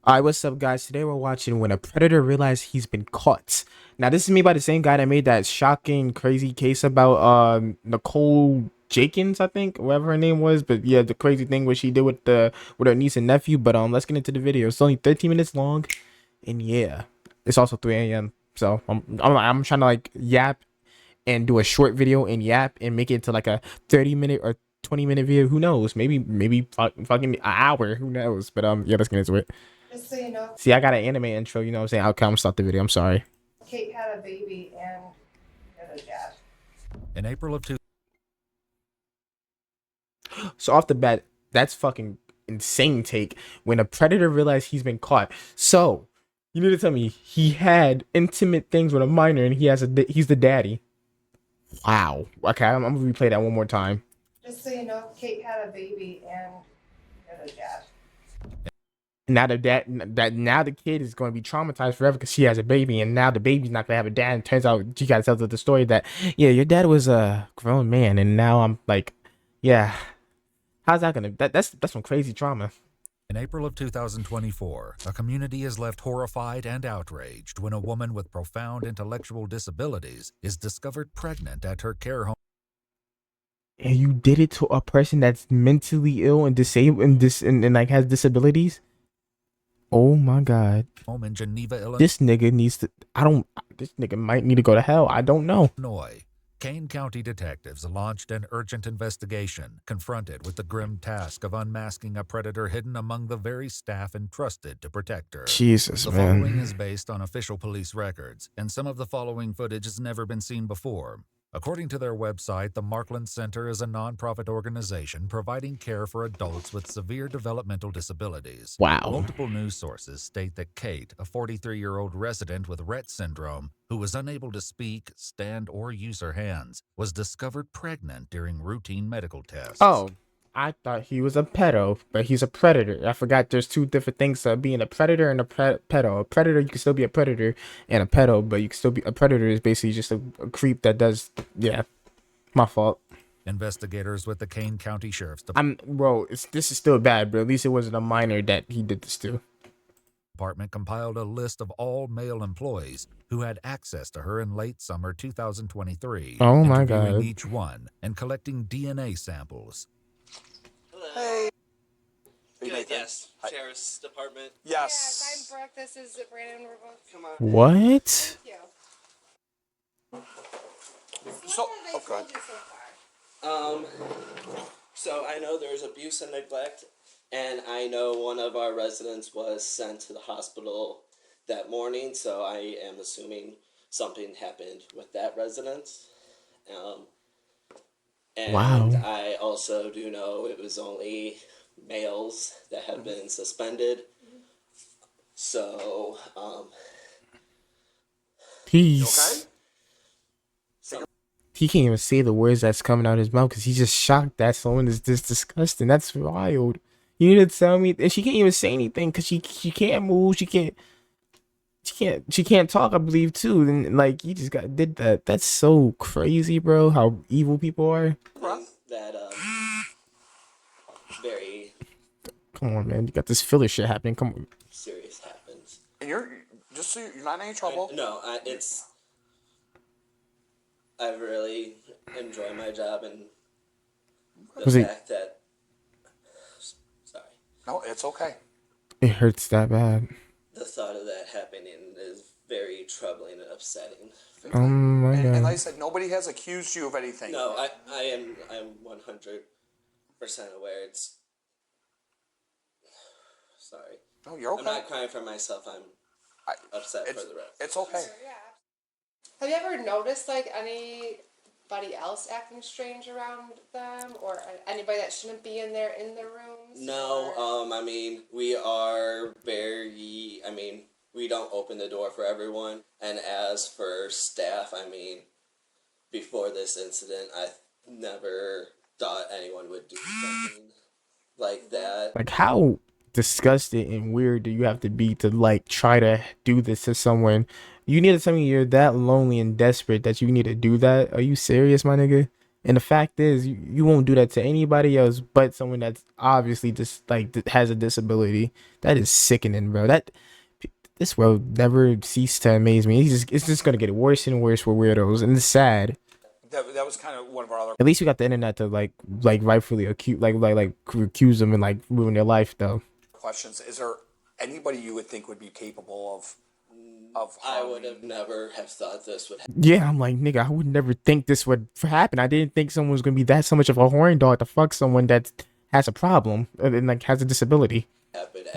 Alright, what's up, guys? Today we're watching When a Predator Realizes He's Been Caught. Now, this is made by the same guy that made that shocking, crazy case about Nicole Jenkins, I think, whatever her name was. But yeah, the crazy thing what she did with her niece and nephew. But let's get into the video. It's only 13 minutes long, and yeah, it's also 3 a.m. So I'm trying to like yap and do a short video and yap and make it into like a 30-minute or 20-minute video. Who knows? Maybe fucking an hour. Who knows? But yeah, let's get into it. Just so you know, See, I got an anime intro, you know what I'm saying? I'll come start the video. I'm sorry. Kate had a baby and had a dad. In April of So off the bat, that's fucking insane take. When a predator realized he's been caught. So, you need to tell me he had intimate things with a minor and he's the daddy. Wow. Okay, I'm gonna replay that one more time. Just so you know, Kate had a baby and had a dad. Now now the kid is going to be traumatized forever because she has a baby, and now the baby's not going to have a dad. And turns out you got to tell the story that yeah, your dad was a grown man, and now I'm like, yeah, how's that gonna? That's some crazy trauma. In April of 2024, a community is left horrified and outraged when a woman with profound intellectual disabilities is discovered pregnant at her care home. And you did it to a person that's mentally ill and disabled and like has disabilities. Oh my god. Home in Geneva, Illinois. This nigga needs to this nigga might need to go to hell. I don't know. Kane County detectives launched an urgent investigation, confronted with the grim task of unmasking a predator hidden among the very staff entrusted to protect her. Jesus, the man. following is based on official police records, and some of the following footage has never been seen before. According to their website, the Marklund Center is a nonprofit organization providing care for adults with severe developmental disabilities. Wow. Multiple news sources state that Kate, a 43-year-old resident with Rett syndrome, who was unable to speak, stand, or use her hands, was discovered pregnant during routine medical tests. Oh, I thought he was a pedo, but he's a predator. I forgot there's two different things, being a predator and a pedo. A predator, you can still be a predator, and a pedo, but you can still be a predator is basically just a creep that does, yeah, my fault. Investigators with the Kane County Sheriff's Department. This is still bad, but at least it wasn't a minor that he did this to. Department compiled a list of all male employees who had access to her in late summer 2023. Oh my god. Each one and collecting DNA samples. Hey. Good, yes. Hi. Sheriff's Department. Yes. I'm Brooke. This is Brandon. We're both. Come on. What? Thank you. So, What have I told you so far? So I know there's abuse and neglect, and I know one of our residents was sent to the hospital that morning, so I am assuming something happened with that resident. And wow. I also do know it was only males that have been suspended. So, he's okay? He can't even say the words that's coming out of his mouth because he's just shocked that someone is this disgusting. That's wild. You need to tell me, and she can't even say anything because she can't move. She can't talk. I believe too. And like you just did that. That's so crazy, bro. How evil people are. That very. Come on, man. You got this filler shit happening. Come on. Serious happens. And you're just so you're not in any trouble. I really enjoy my job, and Was the it- fact that. Sorry. No, it's okay. It hurts that bad. The thought of that happening is very troubling and upsetting. Oh my god. And like I said, nobody has accused you of anything. No, I'm 100% aware. It's. Sorry. No, you're okay. I'm not crying for myself. I'm upset for the rest. It's okay. Yeah. Have you ever noticed like anybody else acting strange around them, or anybody that shouldn't be in their rooms? No, I mean, we are very. I mean, we don't open the door for everyone. And as for staff, I mean, before this incident, I never thought anyone would do something like that. Like how disgusted and weird do you have to be to like try to do this to someone? You need to tell me you're that lonely and desperate that you need to do that? Are you serious, my nigga? And the fact is, you won't do that to anybody else but someone that's obviously just like has a disability. That is sickening, bro. That this world never ceased to amaze me. It's just gonna get worse and worse for weirdos, and it's sad. That was kind of one of our other At least we got the internet to like rightfully accuse like accuse them and like ruin their life though. questions. Is there anybody you would think would be capable of I would harming? have never have thought this would happen. Yeah, I'm like, nigga, I would never think this would happen. I didn't think someone was gonna be that so much of a horn dog to fuck someone that has a problem and like has a disability.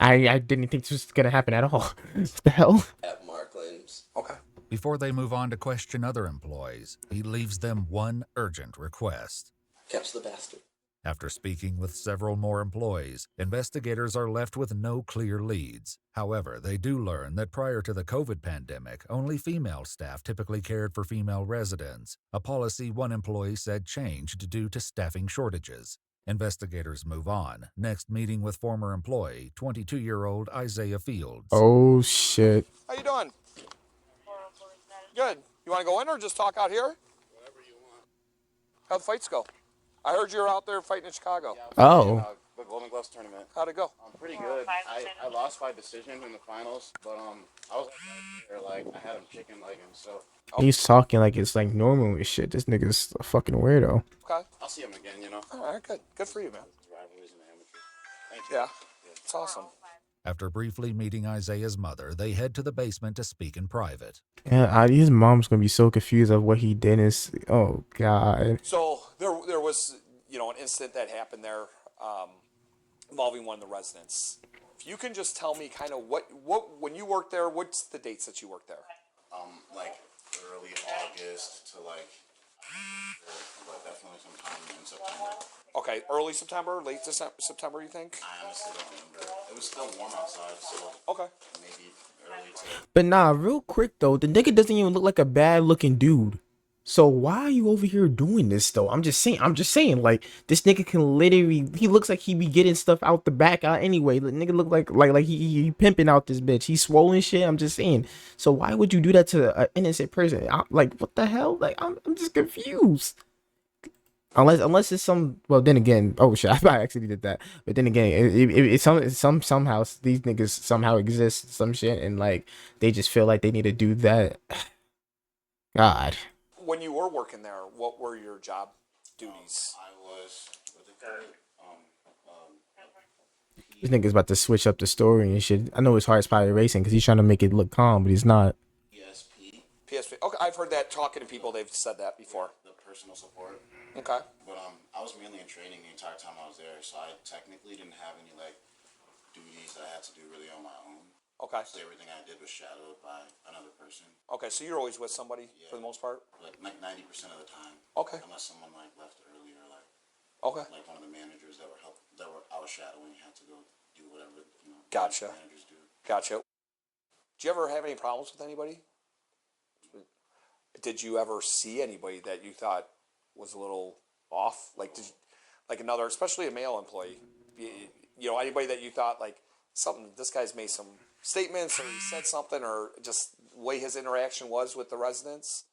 I didn't think this was gonna happen at all. What the hell? At Marklund's. Okay. Before they move on to question other employees, he leaves them one urgent request. Catch the bastard. After speaking with several more employees, investigators are left with no clear leads. However, they do learn that prior to the COVID pandemic, only female staff typically cared for female residents, a policy one employee said changed due to staffing shortages. Investigators move on, next meeting with former employee, 22-year-old Isaiah Fields. Oh shit. How you doing? Good. You want to go in or just talk out here? Whatever you want. How'd the fights go? I heard you were out there fighting in Chicago. Oh. The Golden Gloves tournament. How'd it go? Pretty good. I lost by decision in the finals, but I was like I had him chicken legging, so He's talking like it's like normal and shit. This nigga's a fucking weirdo. Okay. I'll see him again. You know. All right. Good. Good for you, man. Rivalries in the amateur. Thank you. Yeah. It's awesome. After briefly meeting Isaiah's mother, they head to the basement to speak in private. Yeah, his mom's gonna be so confused of what he did. Oh god. So there was an incident that happened there involving one of the residents. If you can just tell me kind of what when you worked there, what's the dates that you worked there? Like early August to like, but definitely sometime in September. Okay, early September, late September, you think? I honestly don't remember. It was still warm outside, so Okay. maybe early to. But nah, real quick though, the nigga doesn't even look like a bad looking dude. So why are you over here doing this though? I'm just saying, like this nigga can literally, he looks like he be getting stuff out the back out anyway. The nigga look like he pimping out this bitch. He's swollen shit. I'm just saying. So why would you do that to an innocent person? Like what the hell? Like I'm just confused. Unless it's some, well then again, oh shit, I actually did that. But then again, it's somehow these niggas somehow exist, some shit, and like they just feel like they need to do that. God. When you were working there, what were your job duties? I was with the third. This nigga's about to switch up the story and shit. I know his heart's probably racing because he's trying to make it look calm, but he's not. ESP, PSP. Okay, I've heard that talking to people. They've said that before. the personal support. Okay. But I was mainly in training the entire time I was there, so I technically didn't have any like duties that I had to do really on my own. Okay. So everything I did was shadowed by another person, Okay. So you're always with somebody for the most part. like 90% of the time. Okay. Unless someone like left early or Okay. like one of the managers that were I was shadowing had to go do whatever Gotcha. managers do. Gotcha. Did you ever have any problems with anybody? Did you ever see anybody that you thought was a little off? Like, like another, especially a male employee, anybody that you thought like this guy's made some statements or he said something or just the way his interaction was with the residents?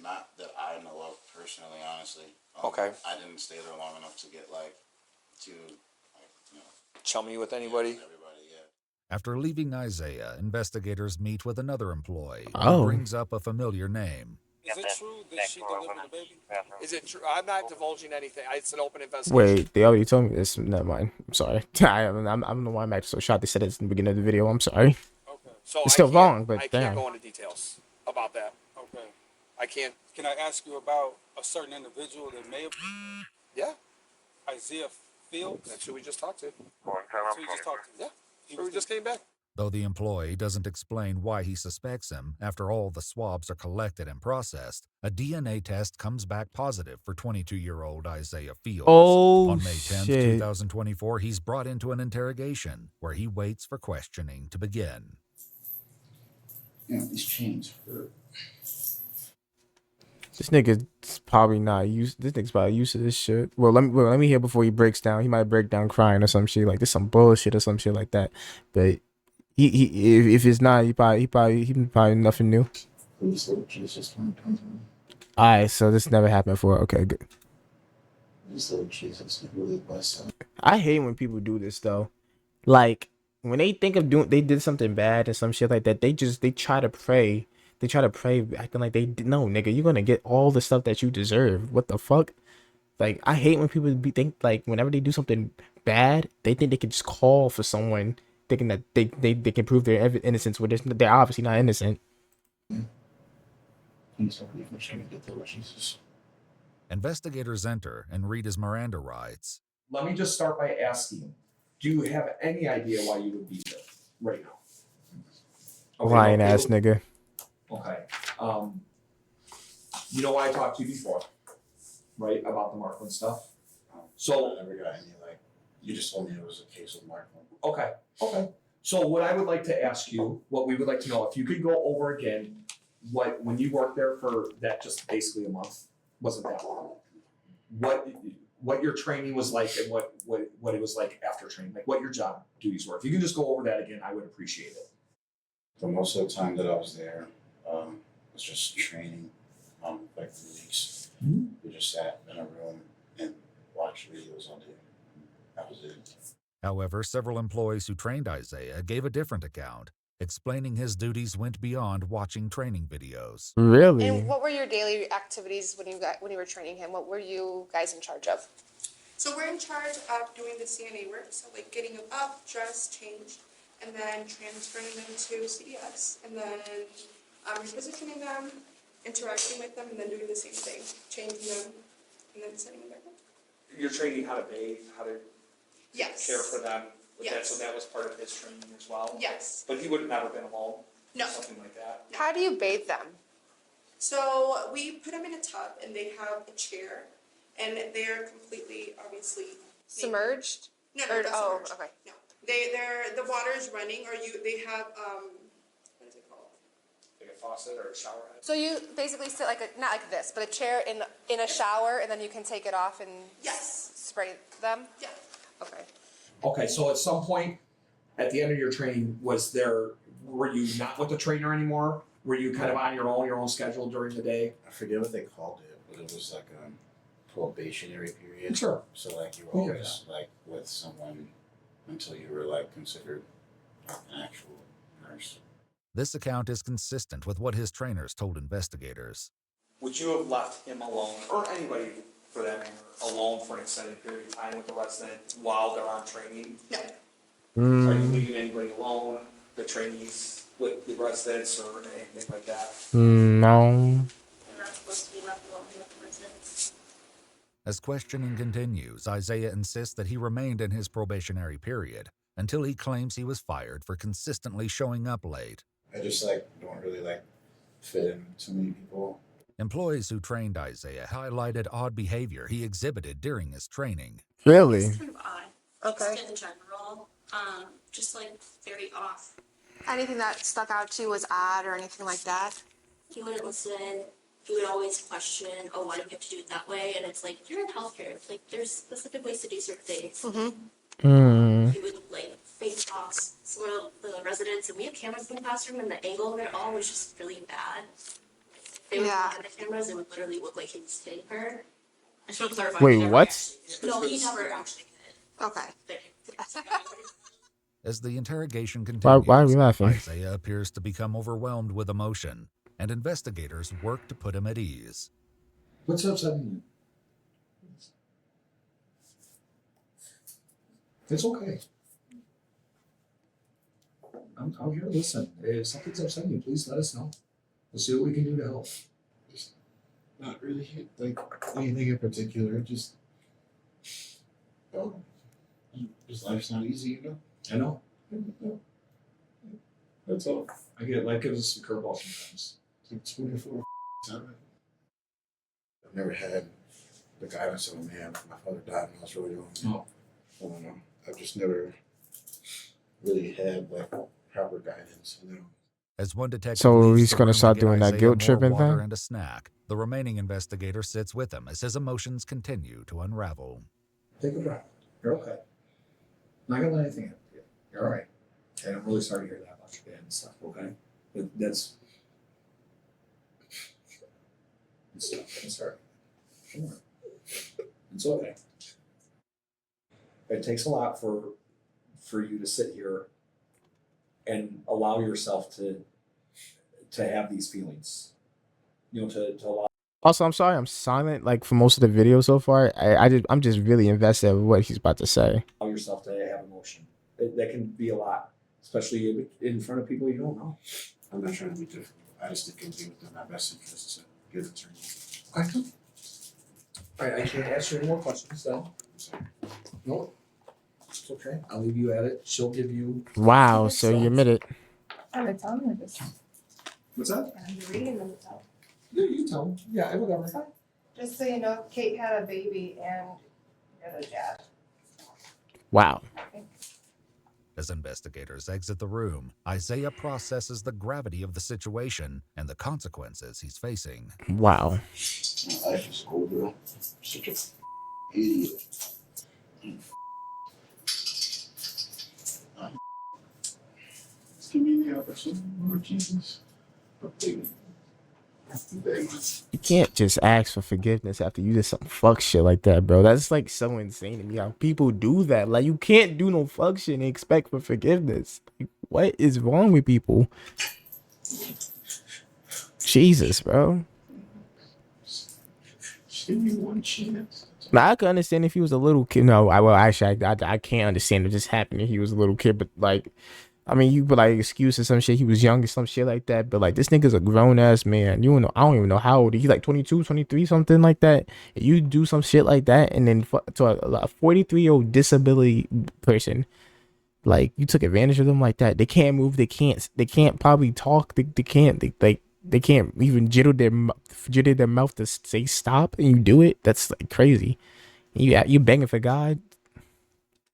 Not that I know of personally, honestly. Okay. I didn't stay there long enough to get Chummy with anybody? everybody. Yeah. After leaving Isaiah, investigators meet with another employee Oh. who brings up a familiar name. Is it true that she delivered the baby? Is it true? I'm not divulging anything. It's an open investigation. Wait, they already told me this. Never mind. I'm sorry. I don't know why I'm acting so shocked. They said it in the beginning of the video. I'm sorry. Okay. So It's still I can't- wrong, but I damn. can't go into details about that. Okay. I can't. Can I ask you about a certain individual that may have Yeah, Isaiah Fields? that's who we just talked to. So you just talked to. Yeah, that's who we just came back. Though the employee doesn't explain why he suspects him after all the swabs are collected and processed, a DNA test comes back positive for 22-year-old Isaiah Fields. Oh, On May 10th, shit. 2024, he's brought into an interrogation where he waits for questioning to begin. These chains hurt. This nigga's probably not used. This nigga's probably used to this shit. Well, let me hear before he breaks down. He might break down crying or some shit like this, some bullshit or some shit like that. But if it's not, he probably nothing new. Please, Lord Jesus, Alright, so this never happened before. Okay, good. This little Jesus really blessed. I hate when people do this though. Like when they think of doing, they did something bad and some shit like that. They try to pray. They try to pray, acting like no, nigga. You're gonna get all the stuff that you deserve. What the fuck? Like I hate when people think like whenever they do something bad, they think they can just call for someone, thinking that they can prove their innocence. Where they're obviously not innocent. Please help me from trying to get the Lord Jesus. Investigators enter and read his Miranda rights. Let me just start by asking, do you have any idea why you would be here right now? Lying ass nigga. Okay. You know why I talked to you before, right? About the Marklund stuff. So I never got any, like, you just told me it was a case of Marklund. okay. So what I would like to ask you, what we would like to know, if you could go over again, when you worked there for that just basically a month, wasn't that long? What your training was like and what it was like after training, like what your job duties were. If you can just go over that again, I would appreciate it. For most of the time that I was there, was just training, like 3 weeks. Mhm. We just sat in a room and watched videos all day. That was it. However, several employees who trained Isaiah gave a different account, explaining his duties went beyond watching training videos. Really? And what were your daily activities when you were training him? What were you guys in charge of? So we're in charge of doing the CNA work, so like getting them up, dressed, changed, and then transferring them to CDS, and then repositioning them, interacting with them, and then doing the same thing, changing them, and then sending them back home. You're training how to bathe, how to Yes. care for them with that, Yes. so that was part of his training as well. Yes. But he would have never been alone. No. Something like that. How do you bathe them? So we put them in a tub, and they have a chair, and they're completely, obviously, Submerged? No, Or- not oh, submerged. okay. No, they're the water is running, or they have what is it called? Like a faucet or a shower head. So you basically sit like not like this, but a chair in a shower, and then you can take it off and Yes. spray them. Yeah. Okay. Okay, so at some point at the end of your training, were you not with the trainer anymore? Were you kind of on your own schedule during the day? I forget what they called it, but it was like a probationary period. Sure. So like you were Yeah. always like with someone until you were like considered like an actual nurse. This account is consistent with what his trainers told investigators. Would you have left him alone, or anybody for that matter, alone for an extended period of time with the resident while they're on training? No. Are you leaving anybody alone, the trainees with the residents or anything like that? No. They're not supposed to be left alone with the residents. As questioning continues, Isaiah insists that he remained in his probationary period until he claims he was fired for consistently showing up late. I just like don't really like fit in too many people. Employees who trained Isaiah highlighted odd behavior he exhibited during his training. Really? It's kind of odd. Okay. Just in general, just like very off. Anything that stuck out to you was odd or anything like that? He wouldn't listen. He would always question, oh, why do we have to do it that way? And it's like, you're in healthcare. It's like, there's specific ways to do certain things. He would like face toss some of the residents, and we have cameras in the classroom, and the angle of it all was just really bad. They would Yeah. look at the cameras, it would literally look like he was hitting her. I should have clarified. Wait, he never what? actually did. No, he never actually did. Okay. As the interrogation Why continues, are we laughing? Isaiah appears to become overwhelmed with emotion, and investigators work to put him at ease. What's upsetting you? It's okay. I'm here to listen. If something's upsetting you, please let us know. We'll see what we can do to help. Just not really like anything in particular. Just just life's not easy, you know. I know. That's all. I get it. Life gives us some curveballs sometimes. It's 24 7. I've never had the guidance of a man. My father died when I was really young. Oh. I don't know. I've just never really had like proper guidance, you know. As one detective So leaves he's the gonna room to start get doing that Isaiah guilt more tripping water thing? and a snack, the remaining investigator sits with him as his emotions continue to unravel. Take a breath. You're okay. Not gonna let anything happen to you. You're all right. And I'm really sorry to hear that about your dad and stuff. Okay, but that's It's sorry. It's okay. It takes a lot for you to sit here and allow yourself to have these feelings. You know, to allow Also, I'm sorry I'm silent like for most of the video so far. I'm just really invested in what he's about to say. yourself to have emotion. That can be a lot, especially in front of people you don't know. I'm not trying to be difficult. I just think it'd be within my best interest to get an attorney. I could. All right, I can't ask you any more questions then. No, it's okay. I'll leave you at it. She'll give you. Wow, so you admit it. I'm gonna tell him this. What's that? I'm reading them tell. Yeah, you tell them. Yeah, whatever. Just so you know, Kate had a baby and got a jab. Wow. As investigators exit the room, Isaiah processes the gravity of the situation and the consequences he's facing. Wow. My life is over. Such a idiot. Give me the opportunity, Lord Jesus. You can't just ask for forgiveness after you did some fuck shit like that, bro. That's like so insane to me how people do that. Like, you can't do no fuck shit and expect for forgiveness. Like, what is wrong with people? Jesus, bro. Just give me one chance. Now, I could understand if he was a little kid. No, I can't understand if this happened if he was a little kid, but like, I mean, you put like excuse or some shit. He was young or some shit like that. But like, this nigga's a grown ass man. You know, I don't even know how old. He's like 22, 23, something like that. And you do some shit like that, and then to a 43-year-old disability person, like, you took advantage of them like that. They can't move. They can't probably talk. They can't. They can't even jitter their mouth to say stop, and you do it. That's like crazy. You begging for God.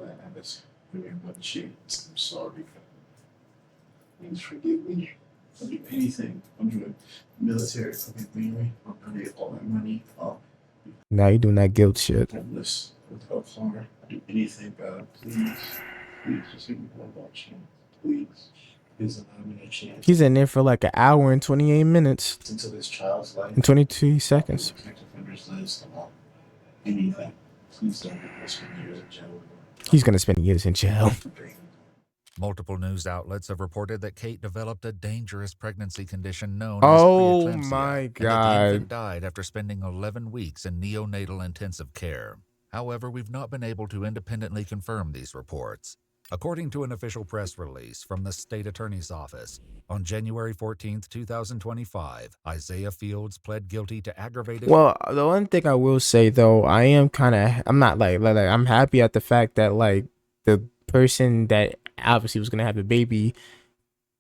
I just give me one chance. I'm sorry. Please forgive me. I'll do anything. I'm doing military. Forgive me. I'm gonna get all my money. Now you doing that guilt shit. Homeless without harm. I'll do anything, God. Please. Please just give me one more chance. Please. Please allow me a chance. He's in there for like an hour and 28 minutes Into this child's life. and 22 seconds. Protect offenders' lives. I want anything. Please don't make me spend years in jail. He's gonna spend years in jail. Multiple news outlets have reported that Kate developed a dangerous pregnancy condition known Oh as preeclampsia, my and that the God. infant died after spending 11 weeks in neonatal intensive care. However, we've not been able to independently confirm these reports. According to an official press release from the state attorney's office, on January 14th, 2025, Isaiah Fields pled guilty to aggravated... Well, the one thing I will say though, I'm not like I'm happy at the fact that like the person that obviously was gonna have the baby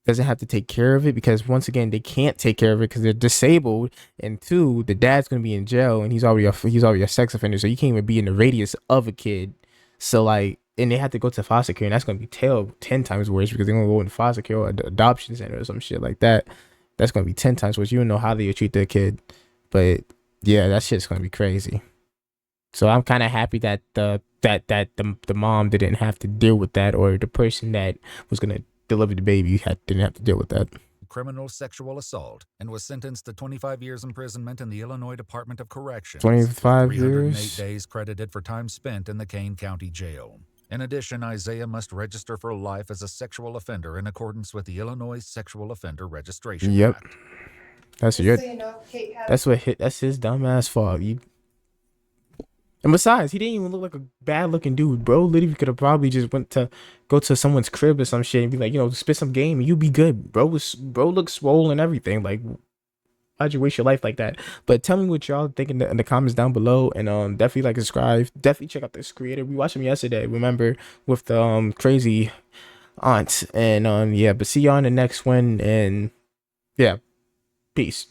doesn't have to take care of it, because once again they can't take care of it because they're disabled, and two, the dad's gonna be in jail and he's already a sex offender, so you can't even be in the radius of a kid. So like, and they have to go to foster care, and that's gonna be 10 times worse because they're gonna go in foster care or adoption center or some shit like that. That's gonna be 10 times worse. You don't know how they treat their kid, but yeah, that shit's gonna be crazy. So I'm kind of happy that the mom didn't have to deal with that, or the person that was gonna deliver the baby didn't have to deal with that. criminal sexual assault and was sentenced to 25 years imprisonment in the Illinois Department of Corrections. 25 with 308 years? days credited for time spent in the Kane County Jail. In addition, Isaiah must register for life as a sexual offender in accordance with the Illinois Sexual Offender Registration Yep. Act. That's Just your. so you know, Kate had That's his dumb ass fault. And besides, he didn't even look like a bad looking dude, bro. Literally could have probably just went to go to someone's crib or some shit and be like, spit some game and you be good. Bro looks swole and everything. Like, why'd you waste your life like that? But tell me what y'all think in the comments down below, and definitely like, subscribe. Definitely check out this creator. We watched him yesterday, remember, with the crazy aunt. And yeah, but see y'all in the next one, and yeah, peace.